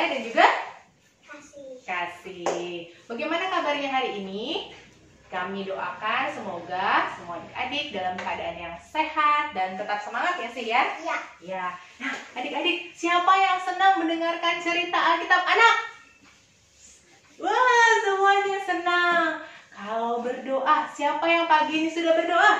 bangga dan juga kasih. Bagaimana kabarnya hari ini? Kami doakan semoga semua adik-adik dalam keadaan yang sehat dan tetap semangat ya sih ya? Iya. Ya. Nah, adik-adik, siapa yang senang mendengarkan cerita Alkitab anak? Wah, semuanya senang. Kalau berdoa, siapa yang pagi ini sudah berdoa?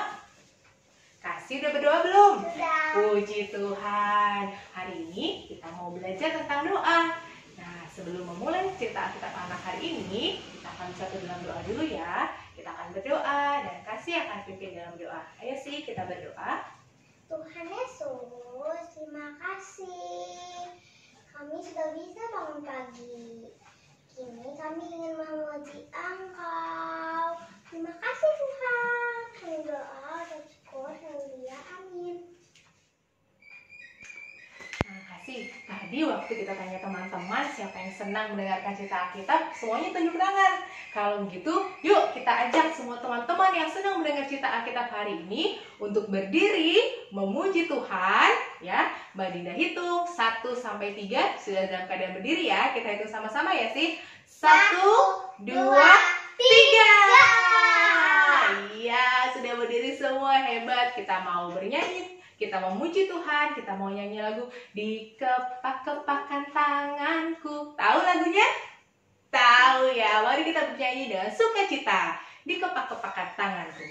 Kasih udah berdoa belum? Sudah. Puji Tuhan. Hari ini kita mau belajar tentang doa. Nah, sebelum memulai cerita Alkitab anak hari ini, kita akan satu dalam doa dulu ya. Kita akan berdoa dan kasih akan pimpin dalam doa. Ayo sih kita berdoa. Tuhan Yesus, terima kasih. Kami sudah bisa bangun pagi. Kini kami ingin memuji Engkau. Terima kasih Tuhan. Kami doa dan syukur. Haleluya. Amin. Terima kasih. Tadi waktu kita tanya teman-teman siapa yang senang mendengarkan cerita Alkitab, semuanya tunjuk tangan. Kalau begitu, yuk kita ajak semua teman-teman yang senang mendengar cerita Alkitab hari ini untuk berdiri memuji Tuhan. Ya, Mbak Dinda hitung 1 sampai 3. Sudah dalam keadaan berdiri ya. Kita hitung sama-sama ya sih. 1, 2, 3. Iya, sudah berdiri semua, hebat. Kita mau bernyanyi. Kita memuji Tuhan, kita mau nyanyi lagu Di Kepak-kepakan Tanganku. Tahu lagunya? Tahu ya, mari kita bernyanyi dengan sukacita. Di kepak-kepakan tanganku.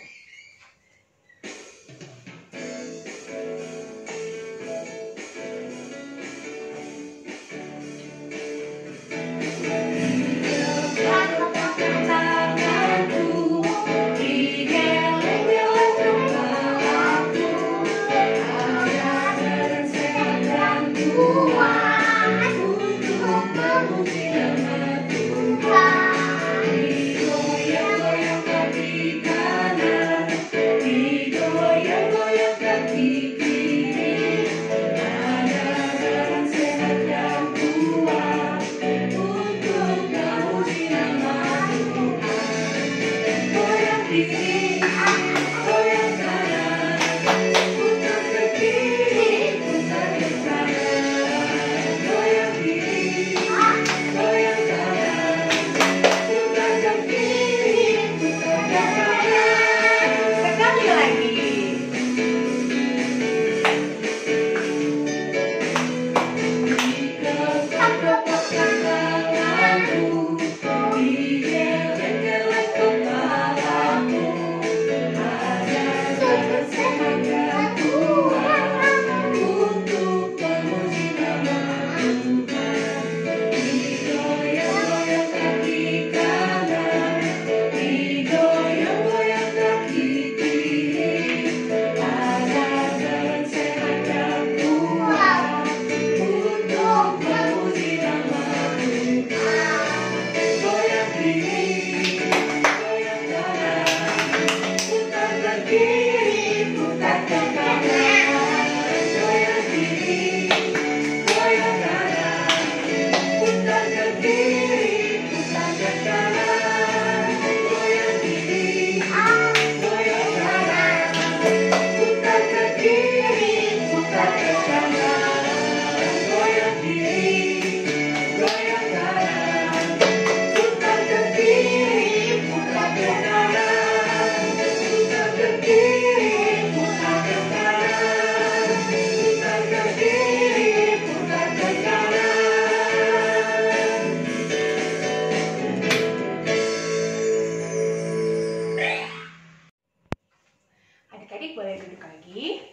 Adik-adik boleh duduk lagi.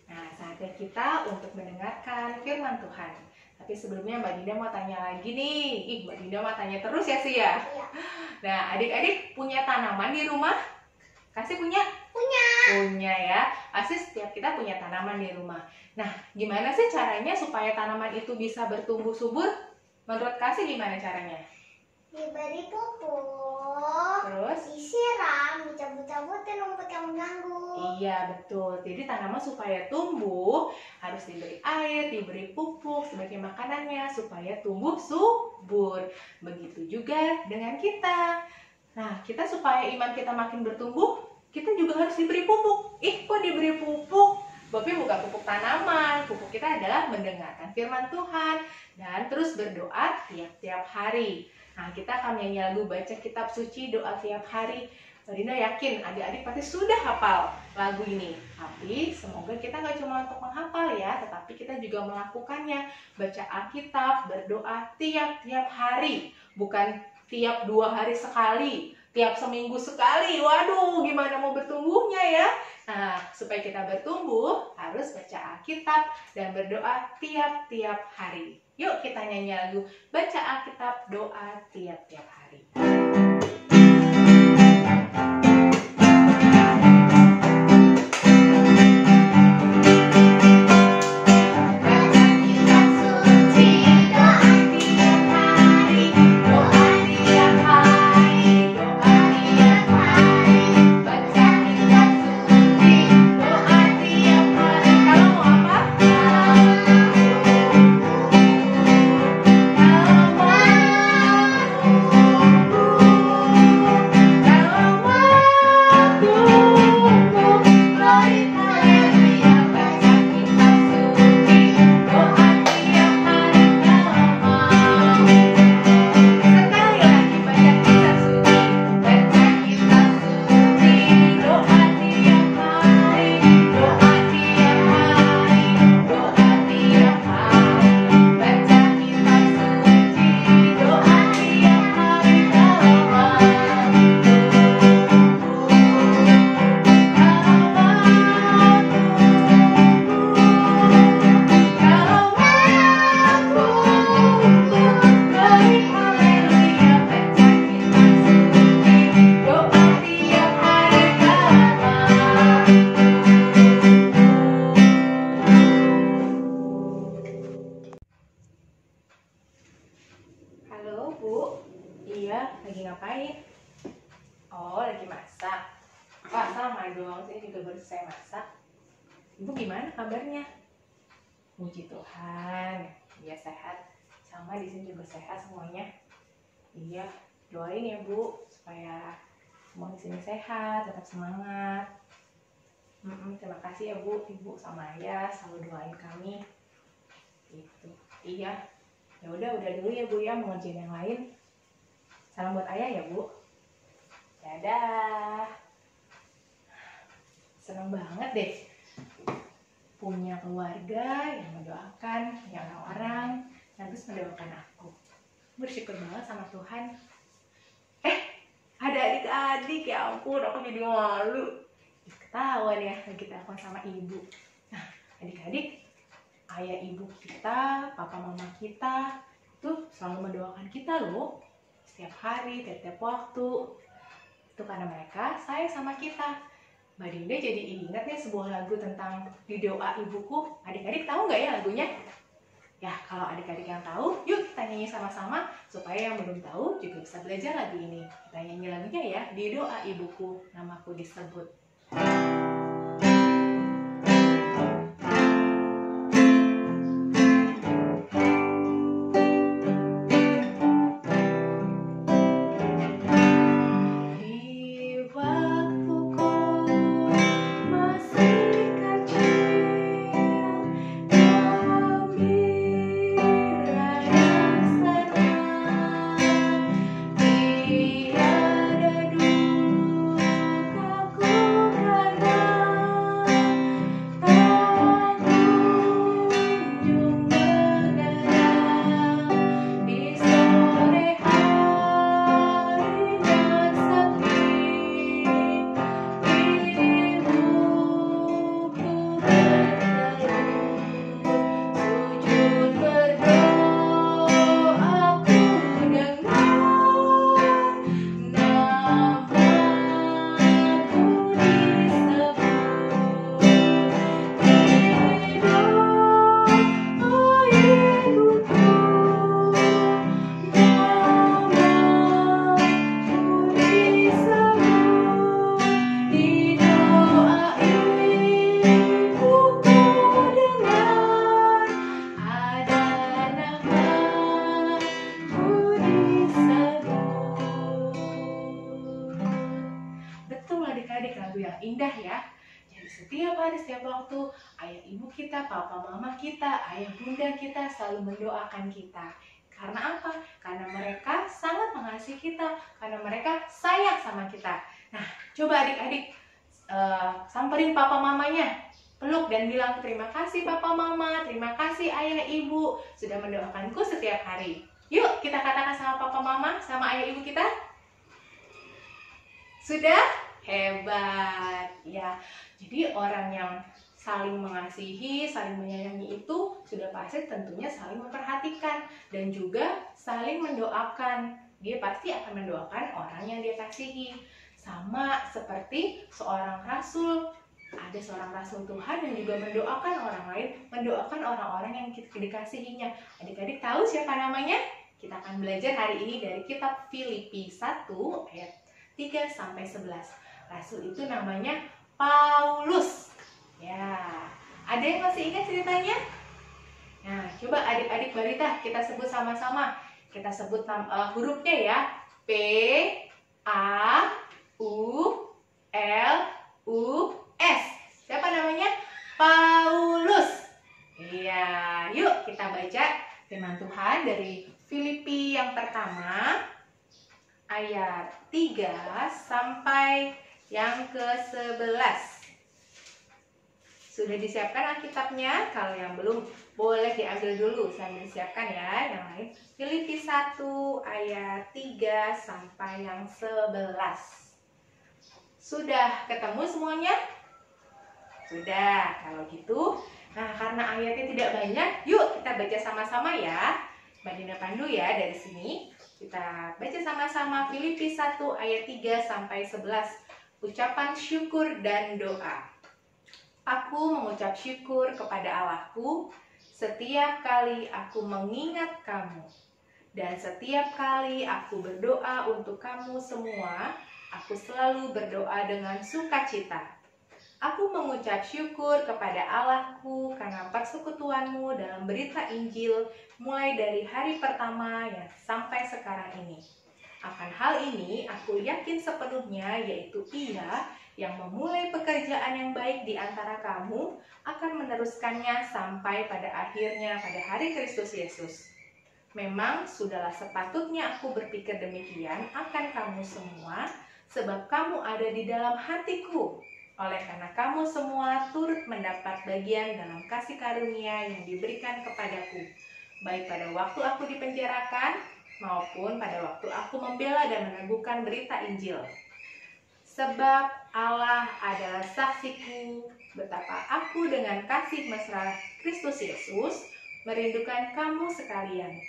Nah, saatnya kita untuk mendengarkan firman Tuhan. Tapi sebelumnya Mbak Dinda mau tanya lagi nih. Mbak Dinda mau tanya terus ya sih ya? Iya. Nah, adik-adik punya tanaman di rumah? Kasih punya? Punya. Punya ya. Pasti setiap kita punya tanaman di rumah. Nah, gimana sih caranya supaya tanaman itu bisa bertumbuh subur? Menurut Kasih gimana caranya? Diberi pupuk. Terus? Disiram, dicabut-cabutin rumput yang mengganggu. Iya, betul. Jadi tanaman supaya tumbuh harus diberi air, diberi pupuk sebagai makanannya supaya tumbuh subur. Begitu juga dengan kita. Nah, kita supaya iman kita makin bertumbuh, kita juga harus diberi pupuk. Kok diberi pupuk? Bopi bukan pupuk tanaman. Pupuk kita adalah mendengarkan firman Tuhan dan terus berdoa tiap-tiap hari. Nah, kita akan nyanyi lagu baca kitab suci doa tiap hari. Dina yakin adik-adik pasti sudah hafal lagu ini. Tapi semoga kita nggak cuma untuk menghafal ya, tetapi kita juga melakukannya. Baca Alkitab, berdoa tiap-tiap hari. Bukan tiap 2 hari sekali, tiap seminggu sekali. Waduh, gimana mau bertumbuhnya ya? Nah, supaya kita bertumbuh, harus baca Alkitab dan berdoa tiap-tiap hari. Yuk kita nyanyi lagu baca Alkitab, doa tiap-tiap hari. Lagi ngapain? Oh, lagi masak. Wah, sama dong, saya juga baru selesai masak. Ibu gimana kabarnya? Puji Tuhan, dia sehat. Sama di sini juga sehat semuanya. Iya, doain ya Bu, supaya semua di sini sehat, tetap semangat. Terima kasih ya Bu, Ibu sama Ayah selalu doain kami. Gitu. Iya. Ya udah dulu ya Bu ya, mau ngerjain yang lain. Salam buat Ayah ya Bu. Dadah. Senang banget deh punya keluarga yang mendoakan yang orang dan terus mendoakan aku. Bersyukur banget sama Tuhan. Ada adik-adik, ya ampun, aku jadi malu. Ketahuan ya lagi telepon sama ibu. Nah, adik-adik, ayah ibu kita, papa mama kita itu selalu mendoakan kita loh. Setiap hari, tiap waktu. Itu karena mereka sayang sama kita. Mbak Dinda jadi ingat nih sebuah lagu tentang di doa ibuku. Adik-adik tahu nggak ya lagunya? Ya, kalau adik-adik yang tahu, yuk kita nyanyi sama-sama supaya yang belum tahu juga bisa belajar lagu ini. Kita nyanyi lagunya ya, di doa ibuku, namaku disebut. Indah ya. Jadi setiap hari, setiap waktu, ayah ibu kita, papa mama kita, ayah bunda kita selalu mendoakan kita. Karena apa? Karena mereka sangat mengasihi kita, karena mereka sayang sama kita. Nah, coba adik-adik samperin papa mamanya, peluk dan bilang terima kasih papa mama, terima kasih ayah ibu sudah mendoakanku setiap hari. Yuk kita katakan sama papa mama, sama ayah ibu kita. Sudah? Hebat ya. Jadi orang yang saling mengasihi, saling menyayangi itu sudah pasti tentunya saling memperhatikan dan juga saling mendoakan. Dia pasti akan mendoakan orang yang dia kasihi. Sama seperti seorang rasul, ada seorang rasul Tuhan yang juga mendoakan orang lain, mendoakan orang-orang yang dikasihinya. Adik-adik tahu siapa namanya? Kita akan belajar hari ini dari kitab Filipi 1 ayat 3-11. Rasul itu namanya Paulus. Ya, ada yang masih ingat ceritanya? Nah, coba adik-adik balita kita sebut sama-sama. Kita sebut hurufnya ya. P, A, U, L, U, S. Siapa namanya? Paulus. Iya, yuk kita baca firman Tuhan dari Filipi yang pertama ayat 3 sampai yang ke-11. Sudah disiapkan Alkitabnya? Kalau yang belum, boleh diambil dulu sambil disiapkan ya. Yang lain, Filipi 1 ayat 3 sampai yang 11. Sudah ketemu semuanya? Sudah, kalau gitu. Nah, karena ayatnya tidak banyak, yuk kita baca sama-sama ya. Mbak Dina pandu ya dari sini. Kita baca sama-sama Filipi 1 ayat 3 sampai 11. Ucapan syukur dan doa. Aku mengucap syukur kepada Allahku setiap kali aku mengingat kamu. Dan setiap kali aku berdoa untuk kamu semua, aku selalu berdoa dengan sukacita. Aku mengucap syukur kepada Allahku karena persekutuanmu dalam berita Injil mulai dari hari pertama yang sampai sekarang ini. Akan hal ini aku yakin sepenuhnya, yaitu Ia yang memulai pekerjaan yang baik di antara kamu akan meneruskannya sampai pada akhirnya pada hari Kristus Yesus. Memang sudahlah sepatutnya aku berpikir demikian akan kamu semua, sebab kamu ada di dalam hatiku. Oleh karena kamu semua turut mendapat bagian dalam kasih karunia yang diberikan kepadaku, baik pada waktu aku dipenjarakan maupun pada waktu aku membela dan meneguhkan berita Injil. Sebab Allah adalah saksiku betapa aku dengan kasih mesra Kristus Yesus merindukan kamu sekalian.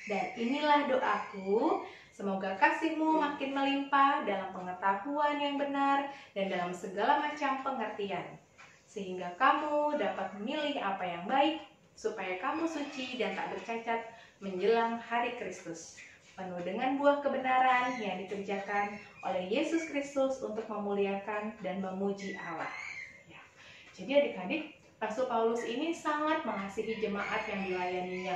Dan inilah doaku, semoga kasihmu makin melimpah dalam pengetahuan yang benar dan dalam segala macam pengertian, sehingga kamu dapat memilih apa yang baik, supaya kamu suci dan tak bercacat menjelang hari Kristus, penuh dengan buah kebenaran yang dikerjakan oleh Yesus Kristus untuk memuliakan dan memuji Allah. Ya. Jadi adik-adik, Rasul Paulus ini sangat mengasihi jemaat yang dilayaninya.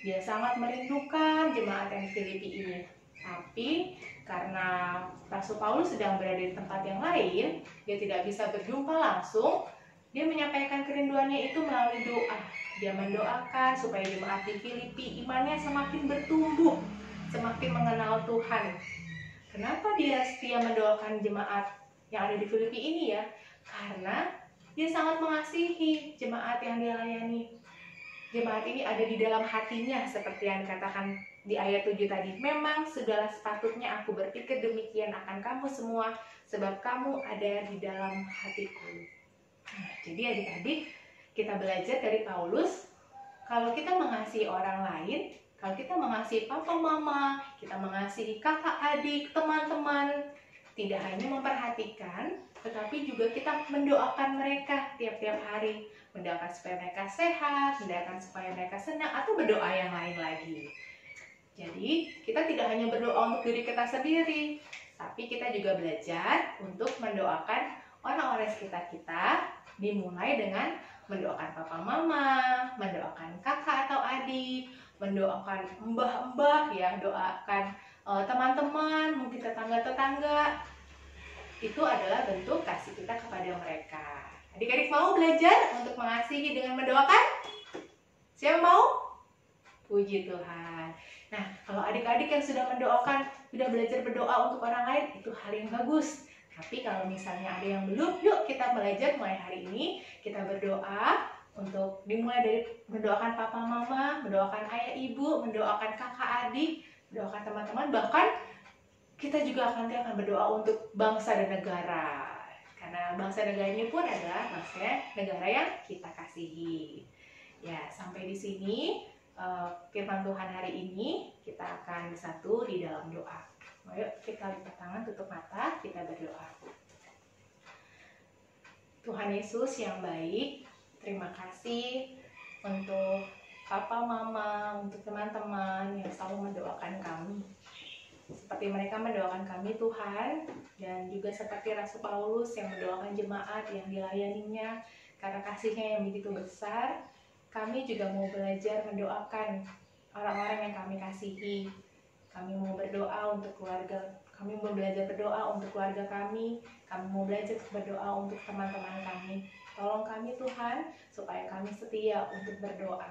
Dia sangat merindukan jemaat yang di Filipi ini. Tapi karena Rasul Paulus sedang berada di tempat yang lain, dia tidak bisa berjumpa langsung. Dia menyampaikan kerinduannya itu melalui doa. Dia mendoakan supaya jemaat di Filipi imannya semakin bertumbuh, semakin mengenal Tuhan. Kenapa dia setia mendoakan jemaat yang ada di Filipi ini ya? Karena dia sangat mengasihi jemaat yang dia layani. Jemaat ini ada di dalam hatinya, seperti yang dikatakan di ayat 7 tadi. Memang sudahlah sepatutnya aku berpikir demikian akan kamu semua, sebab kamu ada di dalam hatiku. Nah, jadi adik-adik, kita belajar dari Paulus, kalau kita mengasihi orang lain, kalau kita mengasihi papa mama, kita mengasihi kakak adik, teman-teman, tidak hanya memperhatikan, tetapi juga kita mendoakan mereka tiap-tiap hari. Mendoakan supaya mereka sehat, mendoakan supaya mereka senang, atau berdoa yang lain lagi. Jadi, kita tidak hanya berdoa untuk diri kita sendiri, tapi kita juga belajar untuk mendoakan orang-orang sekitar kita, dimulai dengan mendoakan papa mama, mendoakan kakak atau adik, mendoakan mbah-mbah ya, doakan teman-teman, mungkin tetangga-tetangga. Itu adalah bentuk kasih kita kepada mereka. Adik-adik mau belajar untuk mengasihi dengan mendoakan? Siapa mau? Puji Tuhan. Nah, kalau adik-adik yang sudah mendoakan, sudah belajar berdoa untuk orang lain, itu hal yang bagus. Tapi kalau misalnya ada yang belum, yuk kita belajar mulai hari ini. Kita berdoa untuk dimulai dari mendoakan papa mama, mendoakan ayah ibu, mendoakan kakak adik, mendoakan teman-teman, bahkan kita juga nanti akan berdoa untuk bangsa dan negara. Karena bangsa dan negara ini pun adalah bangsa negara yang kita kasihi. Ya, sampai di sini firman Tuhan hari ini kita akan bersatu di dalam doa. Ayo kita lipat tangan, tutup mata, kita berdoa. Tuhan Yesus yang baik, terima kasih untuk papa mama, untuk teman-teman yang selalu mendoakan kami. Seperti mereka mendoakan kami Tuhan, dan juga seperti Rasul Paulus yang mendoakan jemaat yang dilayaninya karena kasihnya yang begitu besar. Kami juga mau belajar mendoakan orang-orang yang kami kasihi. Kami mau berdoa untuk keluarga, kami mau belajar berdoa untuk keluarga kami mau belajar berdoa untuk teman-teman kami. Tolong kami Tuhan, supaya kami setia untuk berdoa.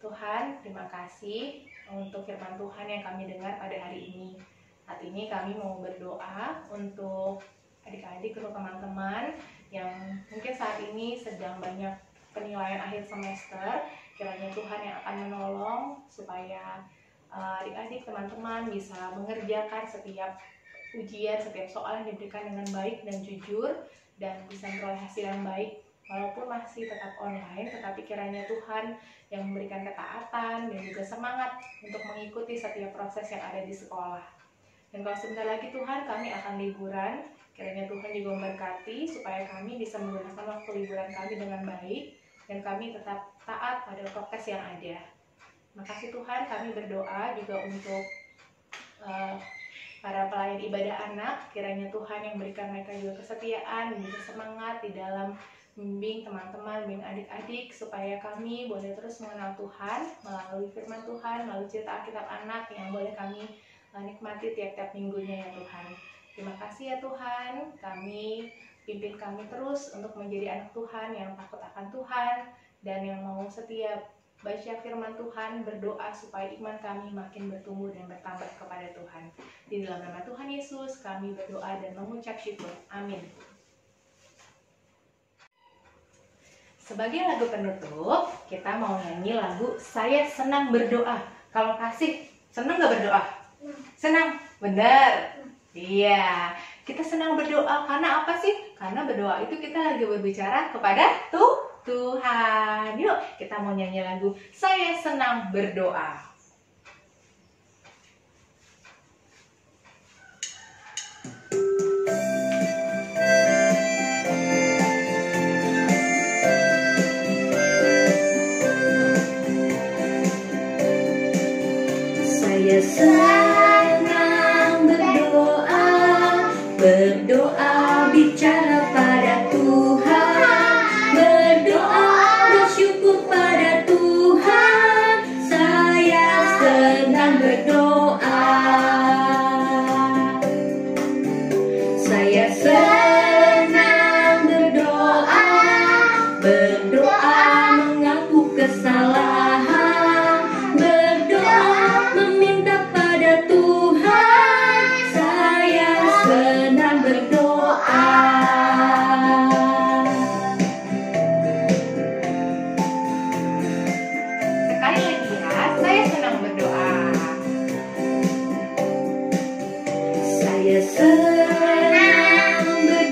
Tuhan, terima kasih untuk firman Tuhan yang kami dengar pada hari ini. Saat ini kami mau berdoa untuk adik-adik, untuk teman-teman yang mungkin saat ini sedang banyak penilaian akhir semester. Kiranya Tuhan yang akan menolong supaya adik-adik, teman-teman bisa mengerjakan setiap ujian, setiap soal yang diberikan dengan baik dan jujur, dan bisa memperoleh hasil yang baik. Walaupun masih tetap online, tetapi kiranya Tuhan yang memberikan ketaatan dan juga semangat untuk mengikuti setiap proses yang ada di sekolah. Dan kalau sebentar lagi Tuhan kami akan liburan, kiranya Tuhan juga memberkati supaya kami bisa menggunakan waktu liburan kami dengan baik, dan kami tetap taat pada prokes yang ada. Makasih Tuhan, kami berdoa juga untuk para pelayan ibadah anak. Kiranya Tuhan yang berikan mereka juga kesetiaan dan juga semangat di dalam membimbing teman-teman, membimbing adik-adik, supaya kami boleh terus mengenal Tuhan melalui firman Tuhan, melalui cerita Alkitab anak yang boleh kami nikmati tiap-tiap minggunya ya Tuhan. Terima kasih ya Tuhan, pimpin kami terus untuk menjadi anak Tuhan yang takut akan Tuhan dan yang mau setia baca firman Tuhan, berdoa supaya iman kami makin bertumbuh dan bertambah kepada Tuhan. Di dalam nama Tuhan Yesus kami berdoa dan mengucap syukur. Amin. Sebagai lagu penutup, kita mau nyanyi lagu Saya Senang Berdoa. Kalau kasih, senang gak berdoa? Senang? Benar? Iya. Kita senang berdoa karena apa sih? Karena berdoa itu kita lagi berbicara kepada Tuhan. Yuk, kita mau nyanyi lagu Saya Senang Berdoa. Saya senang berdoa, berdoa bicara pada Tuhan, berdoa bersyukur pada Tuhan. Saya senang berdoa. Saya senang berdoa, berdoa mengaku kesalahan, berdoa meminta pada Tuhan. Saya senang berdoa. Sekali lagi ya, saya senang berdoa. Saya senang berdoa.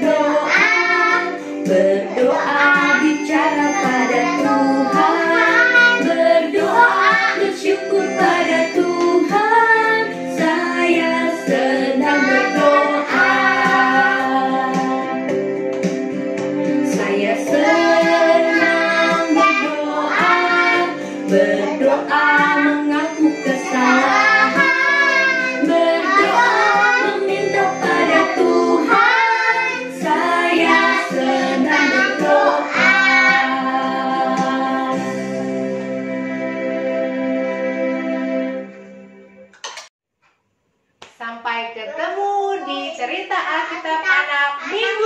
Minggu